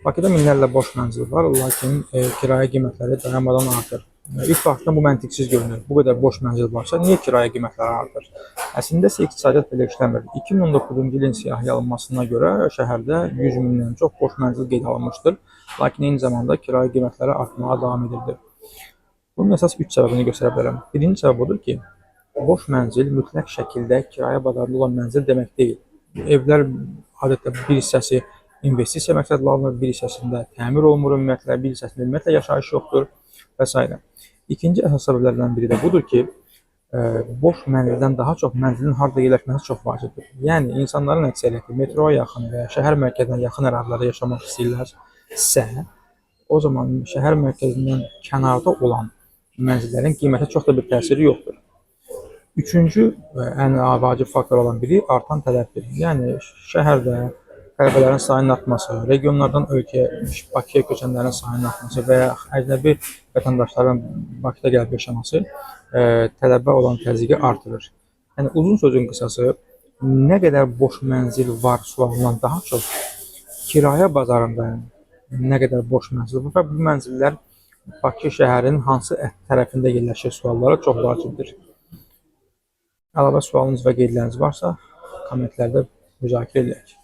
Bakıda minlərlə boş mənzil var, lakin kirayə qiymətləri dayanmadan artır. İlk baxışdan bu məntiqsiz görünür. Bu qədər boş mənzil varsa, niyə kirayə qiymətləri artır? Əslində isə iqtisadiyyat belə işləmir. 2019-cu ilin siyahıya alınmasına görə şəhərdə 100 mindən çox boş mənzil qeydə alınmışdır. Lakin eyni zamanda kirayə qiymətləri artmağa davam edirdi. Bunun əsas 3 səbəbini göstərə bilərəm. Birinci səbəb odur ki, boş mənzil mütləq şəkildə kirayə bazarında olan mənzil demək deyil. Evlər adətdə bir hissəsi investisiya məqsədli alınır, bir hissəsində təmir olunur ümumiyyətlə, bir hissəsində ümumiyyətlə yaşayış yoxdur və s. İkinci əsas səbəblərdən biri də budur ki, boş mənzildən daha çox mənzilin harda yerləşməsi çox vacibdir. Yəni, insanların əksəriyyəti metroya yaxın və ya şəhər mərkəzinə yaxın ərazilərdə yaşamaq istəyirlərsə, o zaman şəhər mərkəzindən kənarda olan mənzillərin qiymətə çox da bir təsiri yoxdur. Üçüncü və ən vacib faktor olan biri artan tələbdir. Yəni, şəhərdə tələbələrin sayının artması, regionlardan ölkəyə, Bakıya köçənlərin sayının artması və ya əcnəbi vətəndaşların Bakıda gəlib yaşaması tələbə olan təzyiqi artırır. Yəni, uzun sözün qısası, nə qədər boş mənzil var sualından daha çox kirayə bazarında nə qədər boş mənzil var və bu mənzillər Bakı şəhərinin hansı tərəfində yerləşir sualları çox vacibdir. Əlavə sualınız və qeydləriniz varsa, kommentlərdə müzakirə edək.